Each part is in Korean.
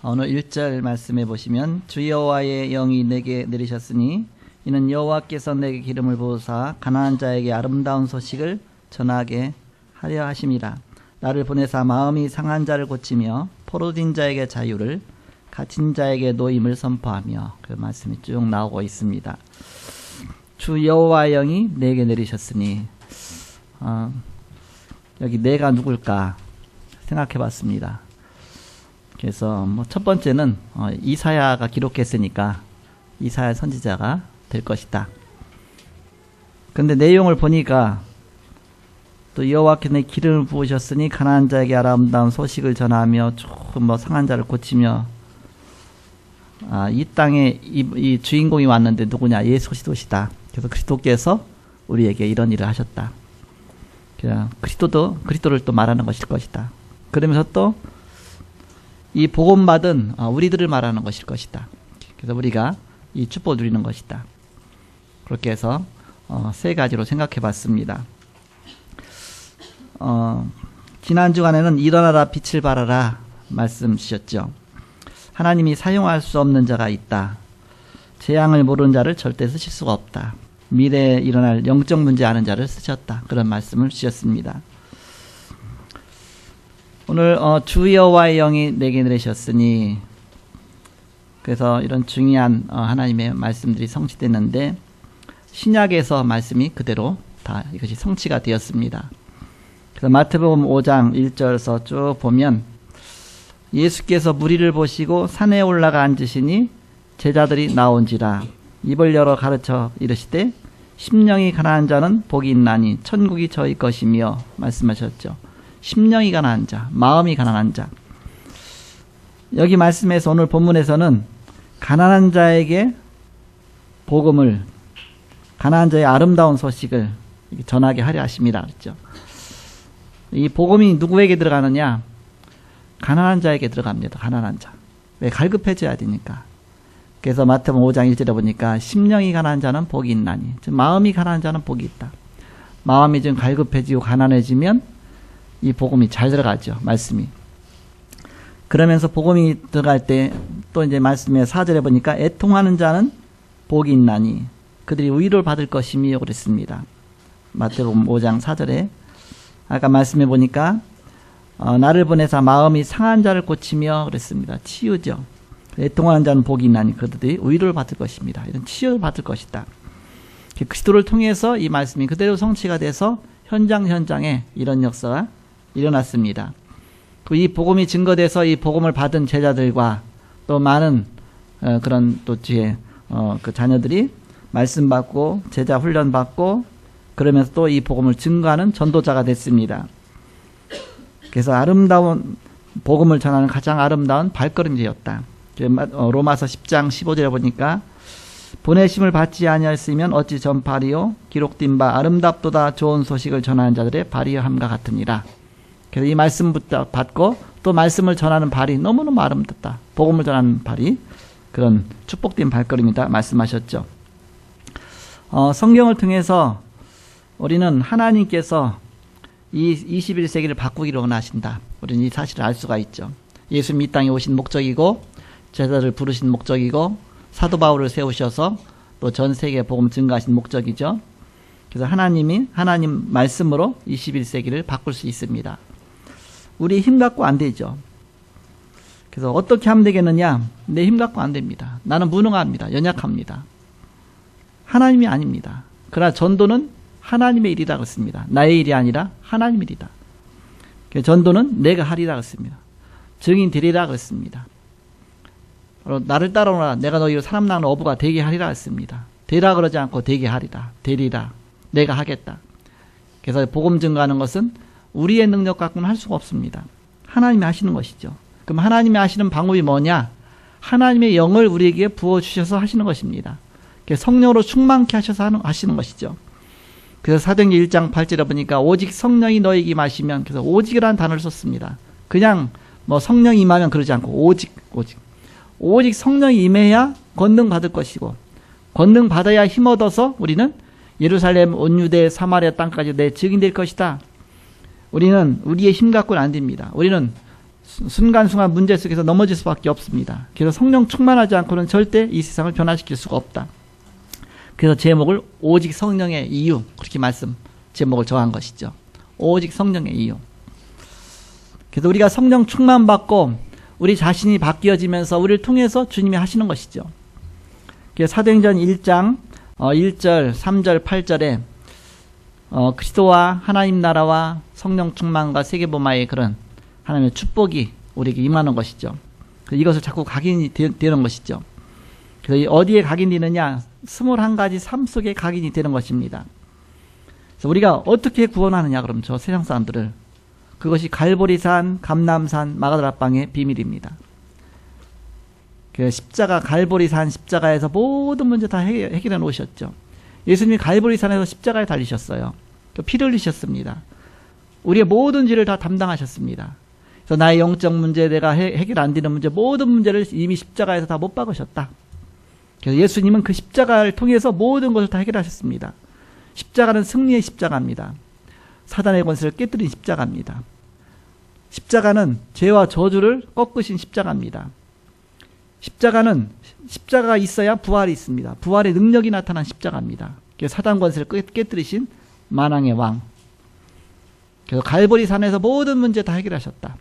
오늘 1절 말씀해 보시면 주 여호와의 영이 내게 내리셨으니 이는 여호와께서 내게 기름을 부으사 가난한 자에게 아름다운 소식을 전하게 하려 하심이라. 나를 보내사 마음이 상한 자를 고치며 포로된 자에게 자유를, 갇힌 자에게 노임을 선포하며, 그 말씀이 쭉 나오고 있습니다. 주 여호와의 영이 내게 내리셨으니 여기 내가 누굴까 생각해 봤습니다. 그래서 첫 번째는 이사야가 기록했으니까 이사야 선지자가 될 것이다. 근데 내용을 보니까 또 여호와께서 기름을 부으셨으니 가난한 자에게 아름다운 소식을 전하며 조금 상한 자를 고치며 이 땅에 이 주인공이 왔는데 누구냐? 예수 그리스도시다. 그래서 그리스도께서 우리에게 이런 일을 하셨다. 그리스도를 또 말하는 것일 것이다. 그러면서 또 이 복음받은 우리들을 말하는 것일 것이다. 그래서 우리가 이 축복을 누리는 것이다. 그렇게 해서 세 가지로 생각해 봤습니다. 지난 주간에는 일어나라 빛을 발하라 말씀 주셨죠. 하나님이 사용할 수 없는 자가 있다. 재앙을 모르는 자를 절대 쓰실 수가 없다. 미래에 일어날 영적 문제 아는 자를 쓰셨다. 그런 말씀을 주셨습니다. 오늘 주 여호와의 영이 내게 내리셨으니, 그래서 이런 중요한 하나님의 말씀들이 성취됐는데 신약에서 말씀이 그대로 다 이것이 성취가 되었습니다. 그래서 마태복음 5장 1절에서 쭉 보면 예수께서 무리를 보시고 산에 올라가 앉으시니 제자들이 나온지라 입을 열어 가르쳐 이르시되 심령이 가난한 자는 복이 있나니 천국이 저희 것이며 말씀하셨죠. 심령이 가난한 자, 마음이 가난한 자. 여기 말씀에서 오늘 본문에서는 가난한 자에게 복음을, 가난한 자의 아름다운 소식을 전하게 하려 하십니다. 그렇죠? 이 복음이 누구에게 들어가느냐? 가난한 자에게 들어갑니다. 가난한 자. 왜? 갈급해져야 되니까. 그래서 마태복음 5장 1절에 보니까 심령이 가난한 자는 복이 있나니, 즉 마음이 가난한 자는 복이 있다. 마음이 좀 갈급해지고 가난해지면 이 복음이 잘 들어가죠. 말씀이. 그러면서 복음이 들어갈 때 또 이제 말씀의 4절에 보니까 애통하는 자는 복이 있나니 그들이 위로를 받을 것이며 그랬습니다. 마태복음 5장 4절에 아까 말씀해 보니까 나를 보내사 마음이 상한 자를 고치며 그랬습니다. 치유죠. 애통하는 자는 복이 있나니 그들이 위로를 받을 것입니다. 이런 치유를 받을 것이다. 그리스도를 통해서 이 말씀이 그대로 성취가 돼서 현장에 이런 역사가 일어났습니다. 이 복음이 증거돼서 이 복음을 받은 제자들과 또 많은 그런 또 뒤에 그 자녀들이 말씀 받고 제자 훈련 받고 그러면서 또 이 복음을 증거하는 전도자가 됐습니다. 그래서 아름다운 복음을 전하는 가장 아름다운 발걸음이 되었다. 로마서 10장 15절에 보니까 보내심을 받지 아니하였으면 어찌 전파리요 기록된 바 아름답도다 좋은 소식을 전하는 자들의 발이함과 같으니라. 그래서 이 말씀부터 받고 또 말씀을 전하는 발이 너무너무 아름답다. 복음을 전하는 발이 그런 축복된 발걸음이다 말씀하셨죠. 성경을 통해서 우리는 하나님께서 이 21세기를 바꾸기를 원하신다. 우리는 이 사실을 알 수가 있죠. 예수님 이 땅에 오신 목적이고 제자들을 부르신 목적이고 사도 바울을 세우셔서 또 전 세계에 복음 증거하신 목적이죠. 그래서 하나님 말씀으로 21세기를 바꿀 수 있습니다. 우리 힘 갖고 안 되죠. 그래서 어떻게 하면 되겠느냐? 내 힘 갖고 안 됩니다. 나는 무능합니다. 연약합니다. 하나님이 아닙니다. 그러나 전도는 하나님의 일이라 그랬습니다. 나의 일이 아니라 하나님의 일이다. 전도는 내가 하리라 그랬습니다. 증인 되리라 그랬습니다. 나를 따라오라. 내가 너희로 사람 낳는 어부가 되게 하리라 했습니다. 되라 그러지 않고 되게 하리라. 되리라. 내가 하겠다. 그래서 복음 증거하는 것은 우리의 능력 갖고는 할 수가 없습니다. 하나님이 하시는 것이죠. 그럼 하나님이 하시는 방법이 뭐냐? 하나님의 영을 우리에게 부어주셔서 하시는 것입니다. 성령으로 충만케 하셔서 하시는 것이죠. 그래서 사도행전 1장 8절에 보니까 오직 성령이 너에게 임하시면, 그래서 오직이라는 단어를 썼습니다. 그냥 뭐 성령이 임하면 그러지 않고 오직 성령이 임해야 권능 받을 것이고, 권능 받아야 힘 얻어서 우리는 예루살렘 온 유대 사마리아 땅까지 내 증인 될 것이다. 우리는 우리의 힘 갖고는 안 됩니다. 우리는 순간순간 문제 속에서 넘어질 수밖에 없습니다. 그래서 성령 충만하지 않고는 절대 이 세상을 변화시킬 수가 없다. 그래서 제목을 오직 성령의 이유, 그렇게 제목을 정한 것이죠. 오직 성령의 이유. 그래서 우리가 성령 충만받고 우리 자신이 바뀌어지면서 우리를 통해서 주님이 하시는 것이죠. 그래서 사도행전 1장 1절, 3절, 8절에 그리스도와 하나님 나라와 성령 충만과 세계복음화의 그런 하나님의 축복이 우리에게 임하는 것이죠. 이것을 자꾸 각인이 되는 것이죠. 그래서 어디에 각인되느냐? 21가지 삶 속에 각인이 되는 것입니다. 그래서 우리가 어떻게 구원하느냐? 그럼 저 세상 사람들을, 그것이 갈보리산, 감남산, 마가다락방의 비밀입니다. 그 십자가 갈보리산 십자가에서 모든 문제 다 해결해 놓으셨죠. 예수님이 갈보리산에서 십자가에 달리셨어요. 피를 흘리셨습니다. 우리의 모든 죄를 다 담당하셨습니다. 그래서 나의 영적 문제, 내가 해결 안 되는 문제, 모든 문제를 이미 십자가에서 다 못 박으셨다. 그래서 예수님은 그 십자가를 통해서 모든 것을 다 해결하셨습니다. 십자가는 승리의 십자가입니다. 사단의 권세를 깨뜨린 십자가입니다. 십자가는 죄와 저주를 꺾으신 십자가입니다. 십자가는 십자가가 있어야 부활이 있습니다. 부활의 능력이 나타난 십자가입니다. 그래서 사단 권세를 깨뜨리신 만왕의 왕. 그래서 갈보리산에서 모든 문제 다 해결하셨다.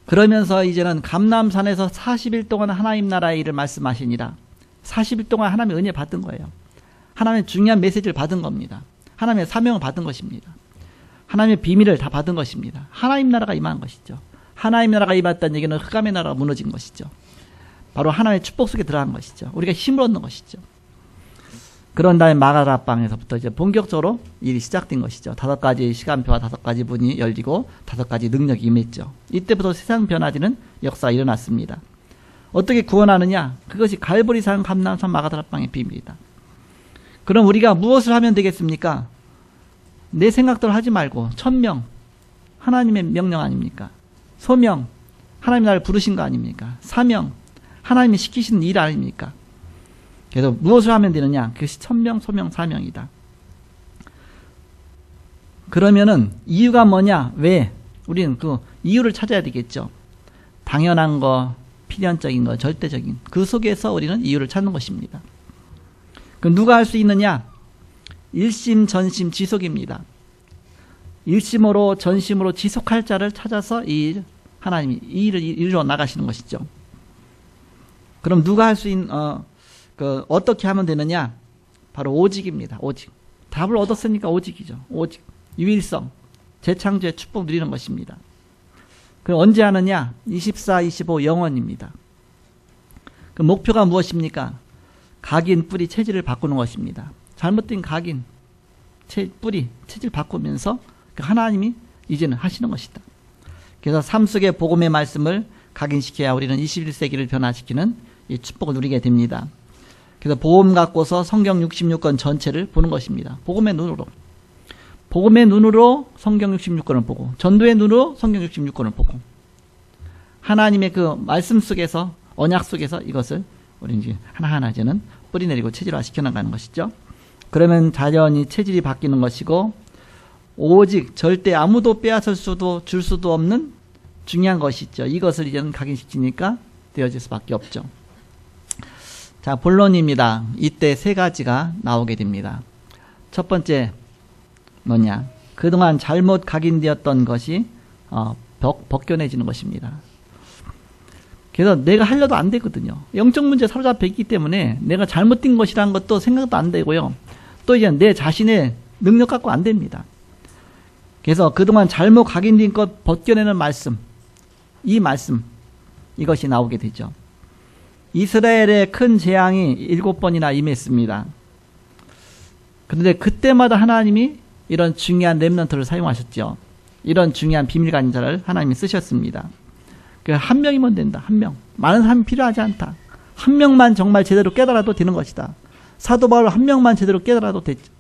그러면서 이제는 감람산에서 40일 동안 하나님 나라의 일을 말씀하시니라. 40일 동안 하나님의 은혜 받은 거예요. 하나님의 중요한 메시지를 받은 겁니다. 하나님의 사명을 받은 것입니다. 하나님의 비밀을 다 받은 것입니다. 하나님 나라가 임한 것이죠. 하나님 나라가 임했다는 얘기는 흑암의 나라가 무너진 것이죠. 바로 하나님의 축복 속에 들어간 것이죠. 우리가 힘을 얻는 것이죠. 그런 다음에 마가다락방에서부터 이제 본격적으로 일이 시작된 것이죠. 5가지 시간표와 5가지 문이 열리고 5가지 능력이 임했죠. 이때부터 세상 변화되는 역사가 일어났습니다. 어떻게 구원하느냐? 그것이 갈보리산, 감람산, 마가다락방의 비밀이다. 그럼 우리가 무엇을 하면 되겠습니까? 내 생각대로 하지 말고 천명, 하나님의 명령 아닙니까? 소명, 하나님 나를 부르신 거 아닙니까? 사명, 하나님이 시키시는 일 아닙니까? 그래서 무엇을 하면 되느냐? 그것이 천명, 소명, 사명이다. 그러면은 이유가 뭐냐? 왜? 우리는 그 이유를 찾아야 되겠죠. 당연한 거, 필연적인 거, 절대적인 그 속에서 우리는 이유를 찾는 것입니다. 그 누가 할 수 있느냐? 일심, 전심, 지속입니다. 일심으로 전심으로 지속할 자를 찾아서 하나님이 이 일을 이루어 나가시는 것이죠. 그럼 누가 할 수 있는 어떻게 하면 되느냐? 바로 오직입니다. 오직. 답을 얻었으니까 오직이죠. 오직. 유일성. 재창조의 축복 누리는 것입니다. 그럼 언제 하느냐? 24, 25 영원입니다. 그 목표가 무엇입니까? 각인, 뿌리, 체질을 바꾸는 것입니다. 잘못된 각인, 뿌리, 체질 바꾸면서 하나님이 이제는 하시는 것이다. 그래서 삶 속의 복음의 말씀을 각인시켜야 우리는 21세기를 변화시키는 이 축복을 누리게 됩니다. 그래서 복음 갖고서 성경 66권 전체를 보는 것입니다. 복음의 눈으로. 복음의 눈으로 성경 66권을 보고, 전도의 눈으로 성경 66권을 보고, 하나님의 그 말씀 속에서, 언약 속에서 이것을 우리 이제 하나하나 이제는 뿌리내리고 체질화 시켜나가는 것이죠. 그러면 자연히 체질이 바뀌는 것이고, 오직 절대 아무도 빼앗을 수도 줄 수도 없는 중요한 것이 있죠. 이것을 이제는 각인시키니까 되어질 수밖에 없죠. 자, 본론입니다. 이때 3가지가 나오게 됩니다. 첫 번째 뭐냐? 그동안 잘못 각인되었던 것이 벗겨내지는 것입니다. 그래서 내가 하려도 안 되거든요. 영적 문제에 사로잡혀 있기 때문에 내가 잘못된 것이라는 것도 생각도 안 되고요. 또 이제 내 자신의 능력 갖고 안 됩니다. 그래서 그동안 잘못 각인된 것 벗겨내는 말씀, 이 말씀, 이것이 나오게 되죠. 이스라엘의 큰 재앙이 7번이나 임했습니다. 그런데 그때마다 하나님이 이런 중요한 렘넌트를 사용하셨죠. 이런 중요한 비밀 가진 자를 하나님이 쓰셨습니다. 한 명이면 된다. 한 명. 많은 사람이 필요하지 않다. 한 명만 정말 제대로 깨달아도 되는 것이다. 사도 바울 한 명만 제대로 깨달아도 됐죠.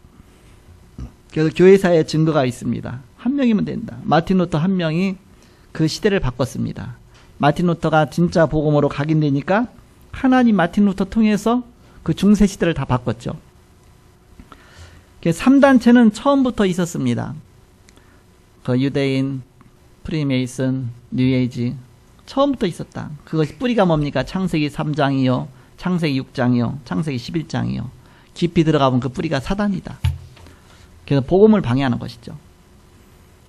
그래서 교회사에 증거가 있습니다. 한 명이면 된다. 마틴 루터 한 명이 그 시대를 바꿨습니다. 마틴 루터가 진짜 복음으로 각인되니까 하나님 마틴 루터 통해서 그 중세 시대를 다 바꿨죠. 3단체는 처음부터 있었습니다. 그 유대인, 프리메이슨, 뉴에이지 처음부터 있었다. 그것이 뿌리가 뭡니까? 창세기 3장이요, 창세기 6장이요, 창세기 11장이요. 깊이 들어가면 그 뿌리가 사단이다. 그래서 복음을 방해하는 것이죠.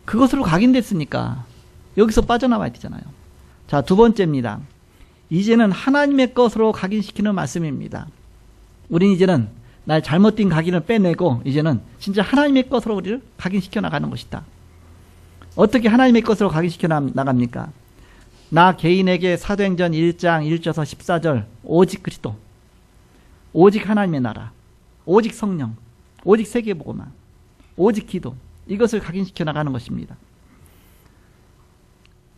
그것으로 각인됐으니까 여기서 빠져나와야 되잖아요. 자, 2번째입니다. 이제는 하나님의 것으로 각인시키는 말씀입니다. 우리는 이제는 나의 잘못된 각인을 빼내고 이제는 진짜 하나님의 것으로 우리를 각인시켜 나가는 것이다. 어떻게 하나님의 것으로 각인시켜 나갑니까? 나 개인에게 사도행전 1장 1절에서 14절 오직 그리스도, 오직 하나님의 나라, 오직 성령, 오직 세계복음화, 오직 기도, 이것을 각인시켜 나가는 것입니다.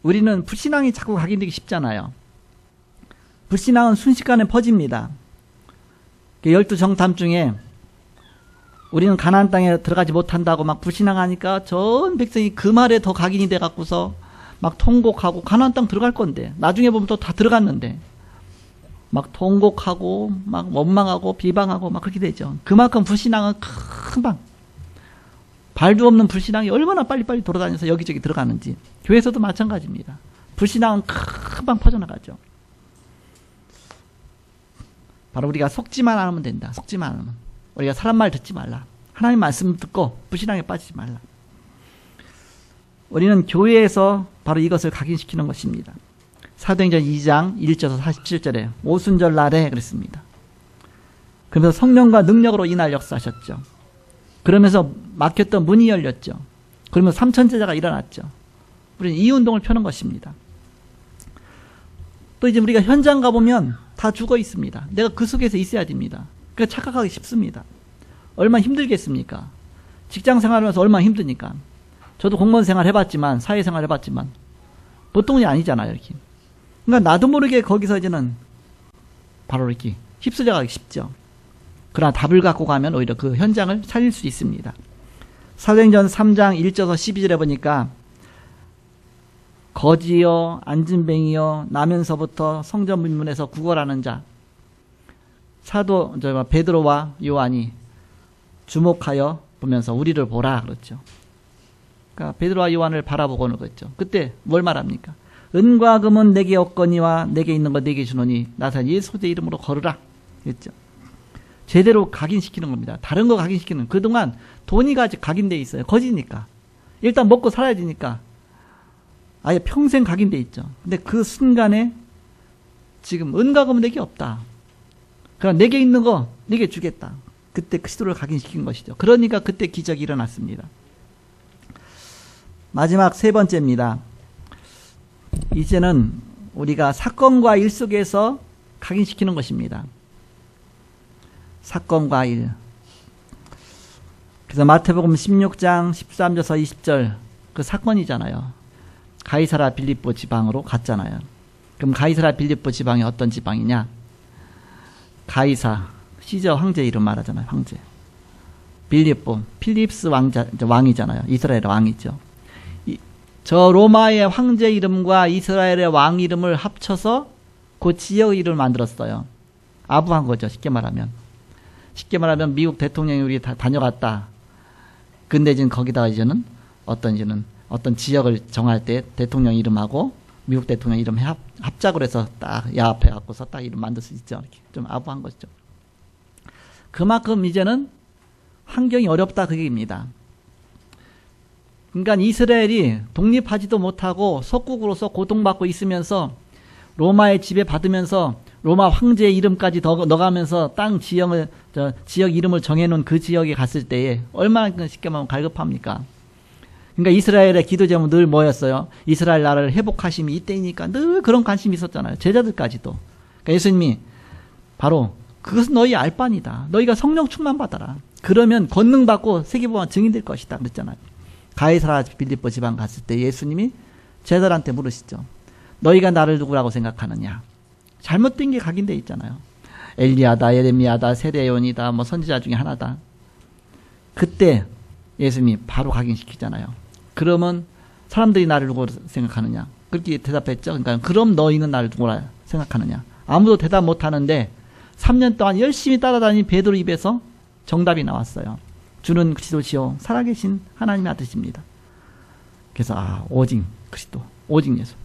우리는 불신앙이 자꾸 각인되기 쉽잖아요. 불신앙은 순식간에 퍼집니다. 12정탐 중에 우리는 가나안 땅에 들어가지 못한다고 막 불신앙하니까 전 백성이 그 말에 더 각인이 돼갖고서 막 통곡하고 가나안 땅 들어갈 건데 나중에 보면 또 다 들어갔는데 막 통곡하고 막 원망하고 비방하고 막 그렇게 되죠. 그만큼 불신앙은 금방 발도 없는 불신앙이 얼마나 빨리빨리 돌아다녀서 여기저기 들어가는지 교회에서도 마찬가지입니다. 불신앙은 금방 퍼져나가죠. 바로 우리가 속지만 않으면 된다. 속지만 않으면. 우리가 사람 말 듣지 말라. 하나님 말씀 듣고 불신앙에 빠지지 말라. 우리는 교회에서 바로 이것을 각인시키는 것입니다. 사도행전 2장 1절에서 47절에 오순절 날에 그랬습니다. 그러면서 성령과 능력으로 이날 역사하셨죠. 그러면서 막혔던 문이 열렸죠. 그러면서 3천 제자가 일어났죠. 우리는 이 운동을 펴는 것입니다. 또 이제 우리가 현장 가보면 다 죽어 있습니다. 내가 그 속에서 있어야 됩니다. 그러니까 착각하기 쉽습니다. 얼마나 힘들겠습니까? 직장 생활하면서 얼마나 힘드니까. 저도 공무원 생활 해봤지만, 사회생활 해봤지만, 보통이 아니잖아요, 이렇게. 그러니까 나도 모르게 거기서 이제는 바로 이렇게 휩쓸려 가기 쉽죠. 그러나 답을 갖고 가면 오히려 그 현장을 살릴 수 있습니다. 사도행전 3장 1절에서 12절에 보니까 거지여 안진뱅이여 나면서부터 성전 문문에서 구걸하는 자 사도 베드로와 요한이 주목하여 보면서 우리를 보라 그렇죠. 그러니까 베드로와 요한을 바라보고는 그랬죠. 그때 뭘 말합니까? 은과 금은 내게 없거니와 내게 있는 거 내게 주노니 나사 예수의 이름으로 걸으라 그랬죠. 제대로 각인시키는 겁니다. 다른 거 각인시키는 그동안 돈이 각인돼 있어요. 거지니까 일단 먹고 살아야 되니까 아예 평생 각인돼 있죠. 근데 그 순간에 지금 은과 금은 내게 없다. 그러니까 내게 있는 거 내게 주겠다. 그때 그리스도를 각인시킨 것이죠. 그러니까 그때 기적이 일어났습니다. 마지막 세 번째입니다. 이제는 우리가 사건과 일 속에서 각인시키는 것입니다. 사건과 일. 그래서 마태복음 16장 13절에서 20절 그 사건이잖아요. 가이사라 빌립보 지방으로 갔잖아요. 그럼 가이사라 빌립보 지방이 어떤 지방이냐? 가이사, 시저 황제 이름 말하잖아요. 황제. 빌립보, 필립스 왕이잖아요. 이스라엘의 왕이죠. 저 로마의 황제 이름과 이스라엘의 왕 이름을 합쳐서 그 지역 이름을 만들었어요. 아부한 거죠. 쉽게 말하면. 쉽게 말하면 미국 대통령이 우리 다 다녀갔다. 근데 이제 거기다가 이제는 어떤 지역을 정할 때 대통령 이름하고 미국 대통령 이름 합작을 해서 딱 야합해 갖고서 딱 이름 만들 수 있죠. 이렇게 좀 아부한 거죠. 그만큼 이제는 환경이 어렵다 그 얘기입니다. 그러니까 이스라엘이 독립하지도 못하고 속국으로서 고통받고 있으면서 로마의 지배 받으면서 로마 황제의 이름까지 더 넣어가면서 땅 지역 이름을 정해놓은 그 지역에 갔을 때에 얼마나 쉽게 말하면 갈급합니까? 그러니까 이스라엘의 기도 제목은 늘 뭐였어요? 이스라엘 나라를 회복하심이 이때이니까 늘 그런 관심이 있었잖아요. 제자들까지도. 그러니까 예수님이 바로 그것은 너희 알바니다. 너희가 성령 충만 받아라. 그러면 권능 받고 세계보가 증인될 것이다. 그랬잖아요. 가이사라 빌립보 지방 갔을 때 예수님이 제자들한테 물으시죠. 너희가 나를 누구라고 생각하느냐? 잘못된 게 각인돼 있잖아요. 엘리야다, 예레미야다, 세례요원이다, 뭐 선지자 중에 하나다. 그때 예수님이 바로 각인시키잖아요. 그러면 사람들이 나를 누구로 생각하느냐? 그렇게 대답했죠. 그러니까 그럼 너희는 나를 누구라 생각하느냐? 아무도 대답 못하는데 3년 동안 열심히 따라다닌 베드로 입에서 정답이 나왔어요. 주는 그리스도시요 살아계신 하나님의 아들이십니다. 그래서 오직 그리스도, 오직 예수.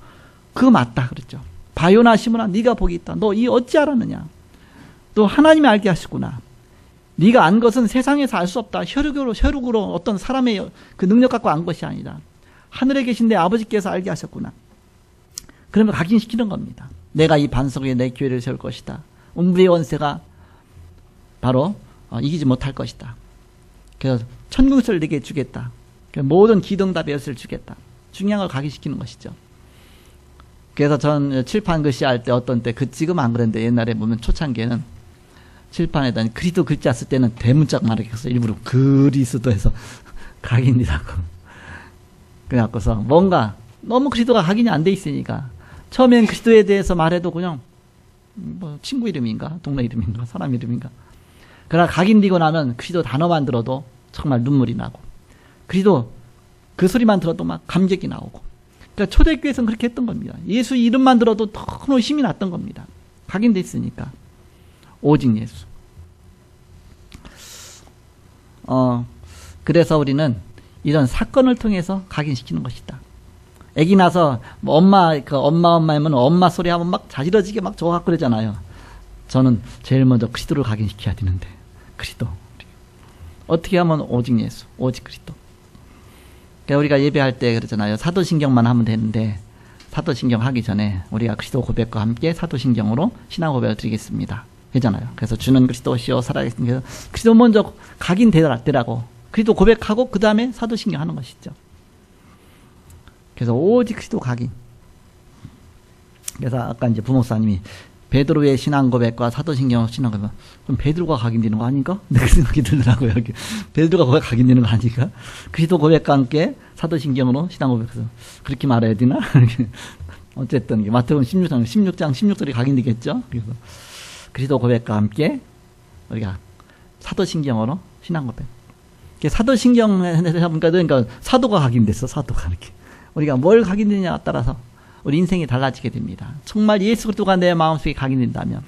그거 맞다 그랬죠. 바요나 시므나 네가 복이 있다. 너 이 어찌 알았느냐? 또 하나님이 알게 하시구나. 네가 안 것은 세상에서 알 수 없다. 혈육으로 어떤 사람의 그 능력 갖고 안 것이 아니다. 하늘에 계신 내 아버지께서 알게 하셨구나. 그러면 각인시키는 겁니다. 내가 이 반석 위에 내 교회를 세울 것이다. 음부의 원세가 바로 이기지 못할 것이다. 그래서 천국을 내게 주겠다. 모든 기도응답의 열쇠를 주겠다. 중요한 걸 각인시키는 것이죠. 그래서 전 칠판 글씨 할 때 어떤 때 지금 안 그랬는데 옛날에 보면 초창기에는 칠판에다 그리스도 글자 쓸 때는 대문짝만 이렇게 해서 일부러 그리스도에서 각인이라고 그래갖고서 뭔가 너무 그리스도가 각인이 안 돼 있으니까 처음엔 그리스도에 대해서 말해도 그냥 뭐 친구 이름인가 동네 이름인가 사람 이름인가. 그러나 각인되고 나면 그리스도 단어만 들어도 정말 눈물이 나고 그리스도 그 소리만 들어도 막 감격이 나오고. 그러니까 초대교회에서는 그렇게 했던 겁니다. 예수 이름만 들어도 너무 힘이 났던 겁니다. 각인돼 있으니까. 오직 예수. 그래서 우리는 이런 사건을 통해서 각인시키는 것이다. 애기 나서 뭐 엄마 하면 엄마 소리 하면 막 자지러지게 막 저하고 그러잖아요. 저는 제일 먼저 그리스도를 각인시켜야 되는데 그리스도. 어떻게 하면 오직 예수, 오직 그리스도. 그러니까 우리가 예배할 때 그러잖아요. 사도신경만 하면 되는데 사도신경 하기 전에 우리가 그리스도 고백과 함께 사도신경으로 신앙 고백을 드리겠습니다. 그잖아요. 그래서 주는 그리스도시요 살아계신 그래서 그리스도 먼저 각인되라고 그리스도 고백하고 그 다음에 사도신경 하는 것이죠. 그래서 오직 그리스도 각인. 그래서 아까 이제 부목사님이 베드로의 신앙 고백과 사도신경 신앙 고백 그럼 베드로가 각인되는 거 아닌가? 그 생각이 들더라고요. 베드로가 고백 각인되는 거 아닌가? 그리스도 고백과 함께 사도신경으로 신앙 고백해서 그렇게 말해야 되나? 어쨌든 마태복음 16장 16절이 각인되겠죠. 그래서 그리스도 고백과 함께 우리가 사도신경으로 신앙 고백. 사도신경에 보니까 그러니까 사도가 각인됐어. 사도가 이렇게. 우리가 뭘 각인되느냐에 따라서 우리 인생이 달라지게 됩니다. 정말 예수 그리스도가 내 마음속에 각인된다면.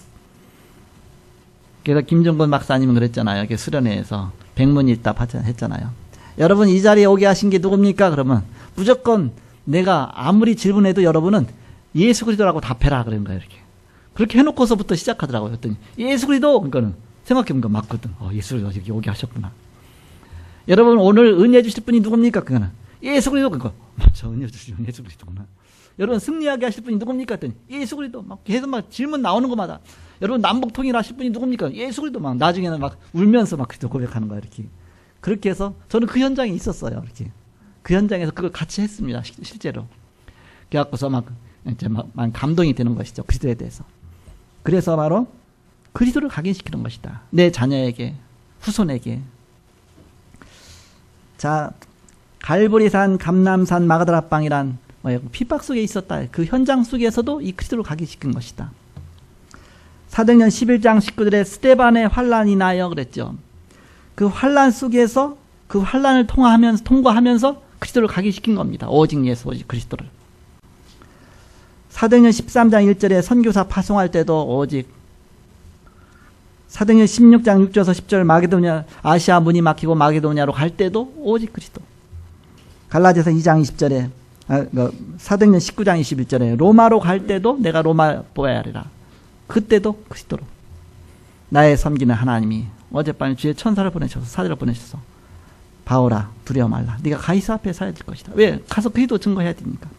그래서 김정근 박사님은 그랬잖아요. 수련회에서 백문일답 했잖아요. 여러분 이 자리에 오게 하신 게 누굽니까? 그러면 무조건 내가 아무리 질문해도 여러분은 예수 그리스도라고 답해라 그런 거예요. 이렇게. 그렇게 해놓고서부터 시작하더라고요. 그랬더니 예수 그리스도 그러니까는 생각해보니까 맞거든. 예수 그리스도 여기 오게 하셨구나. 여러분 오늘 은혜 주실 분이 누굽니까? 그거는 예수 그리스도. 그거 저 은혜 주시는 예수 그리스도구나. 여러분 승리하게 하실 분이 누굽니까? 했더니 예수 그리스도. 막 계속 막 질문 나오는 것마다 여러분 남북 통일하실 분이 누굽니까? 예수 그리스도. 막 나중에는 막 울면서 막 그리스도 고백하는 거야. 이렇게. 그렇게 해서 저는 그 현장에 있었어요. 이렇게. 그 현장에서 그걸 같이 했습니다. 실제로. 그래갖고서 막 이제 막 감동이 되는 것이죠. 그리스도에 대해서. 그래서 바로 그리스도를 각인시키는 것이다. 내 자녀에게, 후손에게. 자, 갈보리산, 감남산, 마가다라방이란 핍박 속에 있었다. 그 현장 속에서도 이 그리스도를 각인시킨 것이다. 사도행전 11장 19절에 스데반의 환란이 나여 그랬죠. 그 환란 속에서 그 환란을 통과하면서 그리스도를 각인시킨 겁니다. 오직 예수, 오직 그리스도를. 사도행전 13장 1절에 선교사 파송할 때도 오직. 사도행전 16장 6절에서 10절 마게도냐 아시아 문이 막히고 마게도냐로 갈 때도 오직 그리스도. 갈라디아서 2장 20절에 사도행전 19장 21절에 로마로 갈 때도 내가 로마 보아야 하리라. 그때도 그리스도로. 나의 섬기는 하나님이 어젯밤에 주의 천사를 보내셔서 사제를 보내셔서 바오라 두려워 말라. 네가 가이사 앞에 서야 될 것이다. 왜? 가서 그리스도 증거해야 되니까.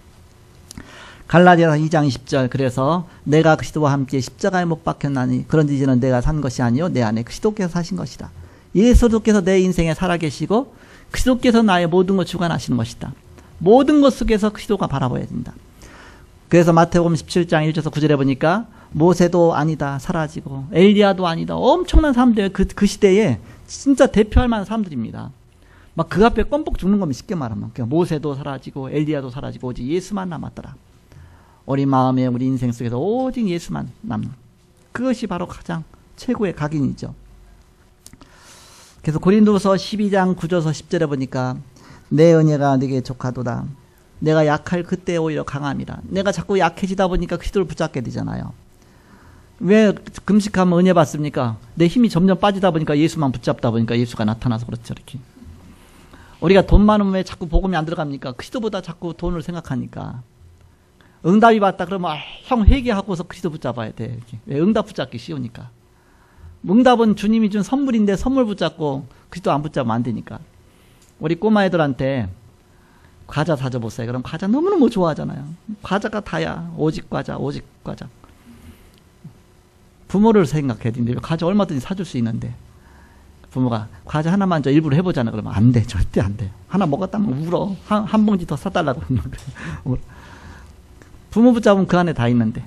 갈라디아서 2장 20절 그래서 내가 그리스도와 함께 십자가에 못 박혔나니 그런지 이제는 내가 산 것이 아니요 내 안에 그리스도께서 사신 것이다. 예수께서 내 인생에 살아계시고 그리스도께서 나의 모든 것 주관하시는 것이다. 모든 것 속에서 그리스도가 바라봐야 된다. 그래서 마태복음 17장 1절에서 9절에 보니까 모세도 아니다 사라지고 엘리야도 아니다. 엄청난 사람들 그 시대에 진짜 대표할 만한 사람들입니다. 막 그 앞에 껌뻑 죽는 겁니다. 쉽게 말하면. 모세도 사라지고 엘리야도 사라지고 오직 예수만 남았더라. 우리 마음에 우리 인생 속에서 오직 예수만 남는 그것이 바로 가장 최고의 각인이죠. 그래서 고린도서 12장 9절에서 10절에 보니까 내 은혜가 네게 족하도다. 내가 약할 그때 오히려 강함이라. 내가 자꾸 약해지다 보니까 그리스도를 붙잡게 되잖아요. 왜 금식하면 은혜 받습니까? 내 힘이 점점 빠지다 보니까 예수만 붙잡다 보니까 예수가 나타나서 그렇죠. 이렇게. 우리가 돈 많으면 왜 자꾸 복음이 안 들어갑니까? 그리스도보다 자꾸 돈을 생각하니까. 응답이 왔다 그러면 형 회개하고서 그리스도 붙잡아야 돼. 이렇게. 왜? 응답 붙잡기 쉬우니까. 응답은 주님이 준 선물인데 선물 붙잡고 그리스도 안 붙잡으면 안 되니까. 우리 꼬마 애들한테 과자 사줘보세요. 그럼 과자 너무너무 좋아하잖아요. 과자가 다야. 오직 과자, 오직 과자. 부모를 생각해야 되는데 과자 얼마든지 사줄 수 있는데 부모가 과자 하나만 저 일부러 해보잖아. 그러면 안 돼. 절대 안 돼. 하나 먹었다면 울어. 한 봉지 더 사달라고. 부모 붙잡으면 그 안에 다 있는데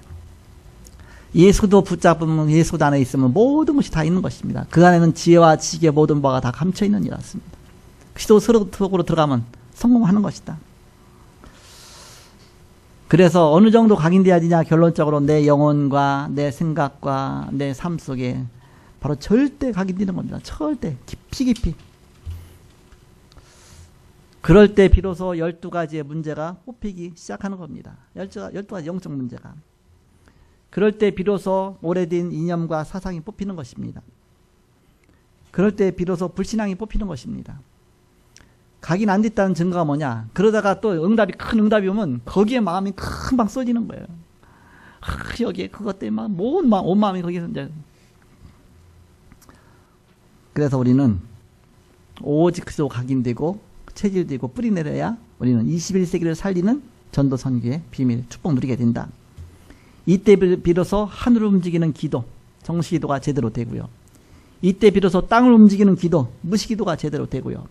예수도 붙잡으면 예수 안에 있으면 모든 것이 다 있는 것입니다. 그 안에는 지혜와 지식의 모든 바가 다 감춰있는 이라습니다. 그리스도 속으로 들어가면 성공하는 것이다. 그래서 어느 정도 각인돼야지냐? 결론적으로 내 영혼과 내 생각과 내 삶 속에 바로 절대 각인되는 겁니다. 절대 깊이. 그럴 때 비로소 12가지의 문제가 뽑히기 시작하는 겁니다. 12가지 영적 문제가. 그럴 때 비로소 오래된 이념과 사상이 뽑히는 것입니다. 그럴 때 비로소 불신앙이 뽑히는 것입니다. 각인 안 됐다는 증거가 뭐냐? 그러다가 또 큰 응답이 오면 거기에 마음이 금방 쏟이는 거예요. 여기에 그것 때문에 온 마음이 거기서 이제. 그래서 우리는 오직 그리스도 각인되고 체질되고 뿌리내려야 우리는 21세기를 살리는 전도 선교의 비밀, 축복 누리게 된다. 이때 비로소 하늘을 움직이는 기도, 정시기도가 제대로 되고요. 이때 비로소 땅을 움직이는 기도, 무시기도가 제대로 되고요.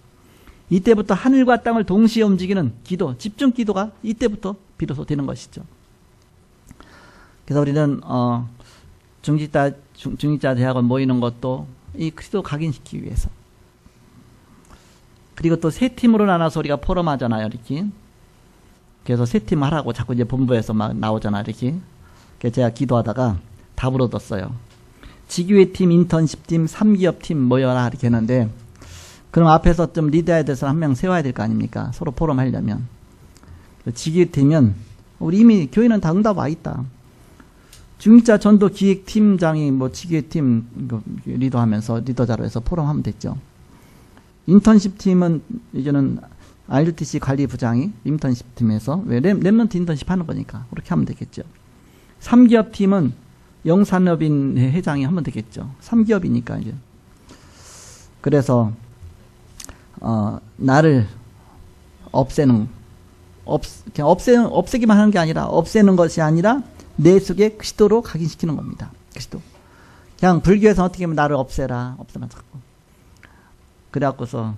이때부터 하늘과 땅을 동시에 움직이는 기도, 집중 기도가 이때부터 비로소 되는 것이죠. 그래서 우리는 중직자 대학원 모이는 것도 이 그리스도 각인시키기 위해서. 그리고 또 세 팀으로 나눠서 우리가 포럼하잖아요, 이렇게. 그래서 세 팀 하라고 자꾸 이제 본부에서 막 나오잖아요, 이렇게. 그래서 제가 기도하다가 답을 얻었어요. 지교회 팀, 인턴십 팀, 3기업 팀 모여라 이렇게 했는데, 그럼 앞에서 좀 리더해야 돼서 한 명 세워야 될 거 아닙니까? 서로 포럼 하려면. 지교회 팀은 우리 이미 교회는 다 응답 와 있다. 중직자 전도 기획팀장이 뭐 지교회 팀 리더하면서 리더자로 해서 포럼하면 됐죠. 인턴십 팀은 이제는 RUTC 관리부장이 인턴십 팀에서 왜 랩런트 인턴십 하는 거니까 그렇게 하면 되겠죠. 3기업 팀은 영산업인 회장이 하면 되겠죠. 3기업이니까 이제. 그래서 나를 그냥 없애기만 하는 게 아니라 없애는 것이 아니라 내 속에 그리스도로 각인시키는 겁니다. 그리스도. 그냥 불교에서 어떻게 하면 나를 없애라 자꾸. 그래갖고서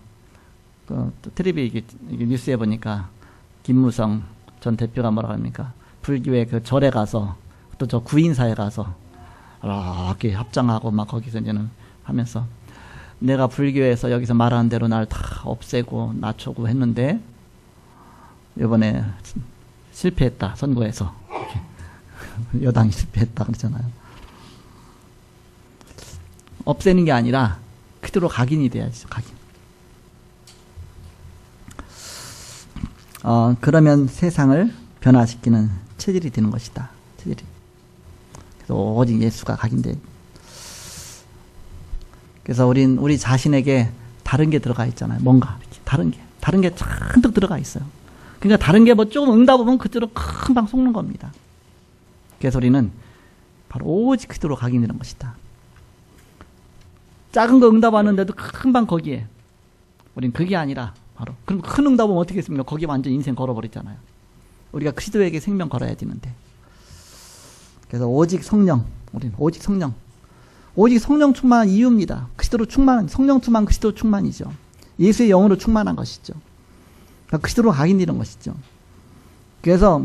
텔레비 뉴스에 보니까 김무성 전 대표가 뭐라고 합니까? 불교의 그 절에 가서 또 저 구인사에 가서 이렇게 합장하고 막 거기서 이제는 하면서 내가 불교에서 여기서 말하는 대로 날 다 없애고 낮추고 했는데 이번에 실패했다 선거에서 여당이 실패했다 그러잖아요. 없애는 게 아니라 그대로 각인이 돼야죠. 각인. 그러면 세상을 변화시키는 체질이 되는 것이다. 체질이. 그래서 오직 예수가 각인돼. 그래서 우리 자신에게 다른 게 들어가 있잖아요. 뭔가 이렇게 다른 게 잔뜩 들어가 있어요. 그러니까 다른 게 뭐 조금 응답 오면 그대로 금방 속는 겁니다. 그래서 우리는 바로 오직 그대로 각인되는 것이다. 작은 거 응답 왔는데도 금방 거기에. 우린 그게 아니라 바로. 그럼 큰 응답 오면 어떻게 했습니까? 거기에 완전 인생 걸어버리잖아요. 우리가 그리스도에게 생명 걸어야 되는데. 그래서 오직 성령. 우리는 오직 성령. 오직 성령 충만한 이유입니다. 그리스도로 충만한, 성령 충만 그리스도 충만이죠. 예수의 영으로 충만한 것이죠. 그러니까 그리스도로 각인되는 것이죠. 그래서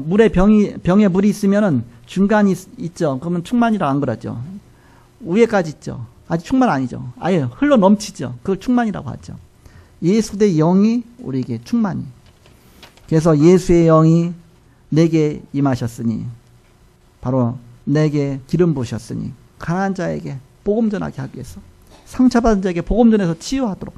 병에 물이 있으면은 중간이 있죠. 그러면 충만이라고 안 그러죠. 위에까지 있죠. 아직 충만 아니죠. 아예 흘러 넘치죠. 그걸 충만이라고 하죠. 예수의 영이 우리에게 충만이. 그래서 예수의 영이 내게 임하셨으니 바로 내게 기름 부으셨으니 가난한 자에게 복음 전하게 하기 위해서 상처받은 자에게 복음 전해서 치유하도록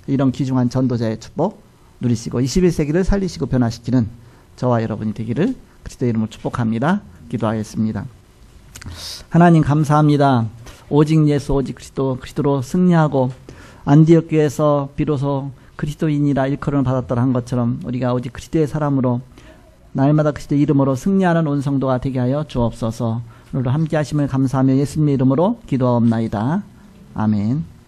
이런 귀중한 전도자의 축복 누리시고 21세기를 살리시고 변화시키는 저와 여러분이 되기를 그리스도의 이름으로 축복합니다. 기도하겠습니다. 하나님 감사합니다. 오직 예수 오직 그리스도로 승리하고 안디옥 교회에서 비로소 그리스도인이라 일컬음을 받았더라 한 것처럼 우리가 오직 그리스도의 사람으로 날마다 그리스도의 이름으로 승리하는 온 성도가 되게 하여 주옵소서. 오늘도 함께 하심을 감사하며 예수님의 이름으로 기도하옵나이다. 아멘.